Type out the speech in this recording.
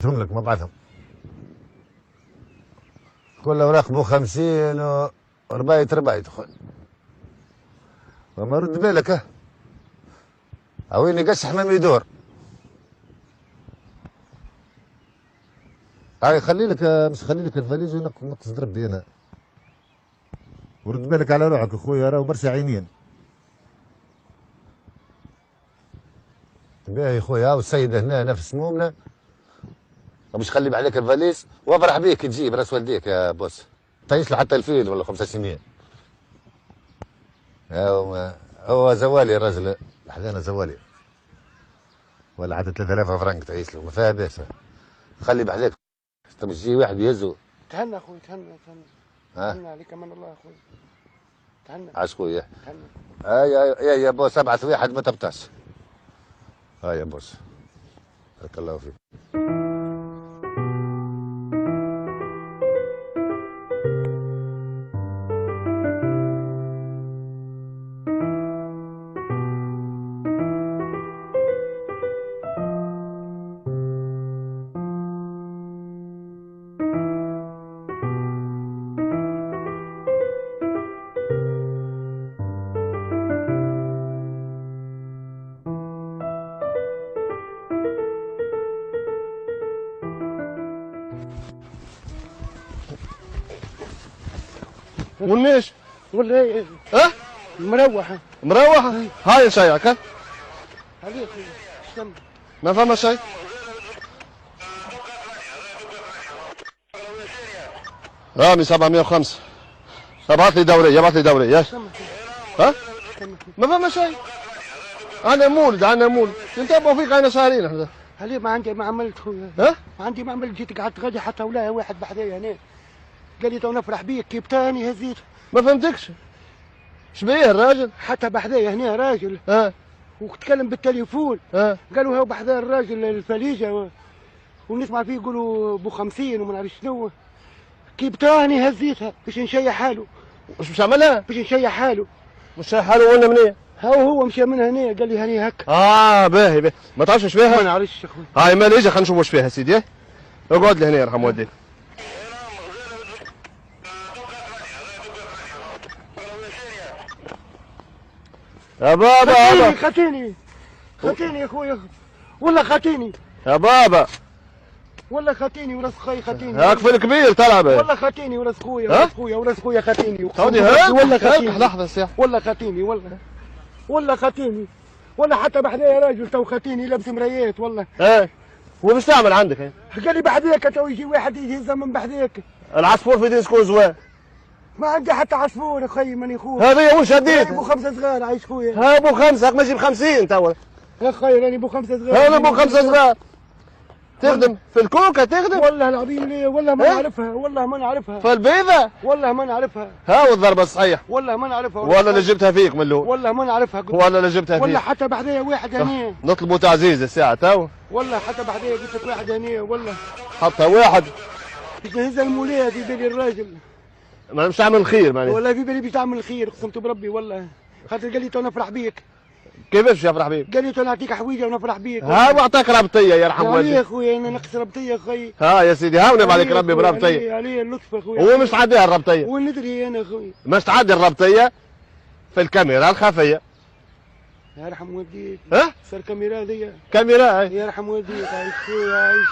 هم لك مبعثهم كل اوراق بو 50 وربايت ربايت اخوي وما رد بالك وين يقش حمام يدور. هاي خلي لك مش خلي لك الفاليز ونقص دربي انا ورد بالك على روحك اخويا راهو برشا عينين. باهي خويا والسيدة هنا نفس مومنا مش خلي عليك الفاليز وافرح بيك تجيب راس والديك يا بوس تعيش له حتى الفيل ولا 5 سنين. هو زوالي الراجل حدانا زوالي ولا حتى 3000 فرنك تعيش له ما فيها باس. خلي بحذاك مش يجي واحد يهزو. تهنى اخوي تهنى تهنى عليك امان الله اخوي تهنى. عاش خويا. تهنى. يا بوس ابعث واحد ما تبطاش. هاي يا بوس بارك الله فيك. والنيش ولا ايه؟ ها؟ مروحة مروحة؟ هاي شيعك ها؟ عليك استنى ما فما شيء؟ رامي 705 ابعث لي دورية ابعث لي دورية ياش؟ ها؟ ما فما شيء. انا مولد نتابعوا فيك انا سهرين احنا. عليه ما عندي ما عملت خويا. ها؟ ما عندي ما عملت جيت قعدت غادي حتى ولا واحد بحذايا هنا قال لي تو نفرح بيك كيف تاني هزيت. ما فهمتكش. شبيه الراجل؟ حتى بحذايا هنا راجل ها؟ وتكلم بالتليفون ها؟ قالوا هو بحذا الراجل الفليجه ونسمع فيه يقولوا ب 50 وما نعرف شنو كيف تاني هزيتها باش نشيع حاله. مش عملها؟ باش نشيع حاله. مش حاله ولا منين؟ هو مشى من هنا قال لي هني هكا. باهي ما تعرفش ايش ما فيها؟ نعرفش اخوي. هاي ما ليجي خلينا نشوف ايش فيها سيدي. اقعد لي هنا يرحم والديك. يا بابا خاتيني يا اخويا ولا خاتيني يا بابا ولا خاتيني ولا خي خاتيني هاك في الكبير تلعب ولا خاتيني ولا خويا ولا خويا خاتيني خذي ولا هيك خاتيني لحظة سيح ولا خاتيني ولا خاتيني ولا حتى بحذايا راجل تو خاتيني لابس مرايات والله. ايه ومش تعمل عندك ايه؟ قال لي بحذاك تو يجي واحد يهزها من بحذاك. العصفور في دين سكون زوان. ما عندي حتى عصفور اخي ماني خويا. هذه وش هديت؟ ابو 5 صغار عايش خويا. ها ابو 5 ماشي ب 50 توا. يا اخي راني ابو 5 صغار. هذا ابو 5 صغار. تخدم في الكوكا تخدم؟ والله العظيم ليه والله ما نعرفها والله ما نعرفها. في البيضة؟ والله ما نعرفها. ها والضربة الصحيح. والله ما نعرفها. ولا اللي جبتها فيك من الاول. والله ما نعرفها ولا اللي جبتها فيك. ولا حتى بحذايا واحد هني. نطلبوا تعزيز الساعة تو. والله حتى بحذايا قلت لك واحد هني والله. حتى واحد. باش نهز الموليه في بالي الراجل. ما مش عامل خير معناها. والله في بالي باش تعمل الخير قسمت بربي والله. خاطر قال لي تو نفرح بيك. كيفاش يفرح بيك؟ قال لي تو نعطيك حويجه ونفرح بيك. ها واعطاك ربطية يرحم والديك. يا خويا انا نقص ربطيه اخي. ها يا سيدي هاونب عليك ربي بربطية. علي اللطف اخويا. هو مش تعديها الربطية. وندري انا اخوي. مش تعدي الربطية في الكاميرا الخفية. يرحم والديك. ها؟ صار كاميرا ذي. كاميرا يرحم والديك عايش خويا عايش.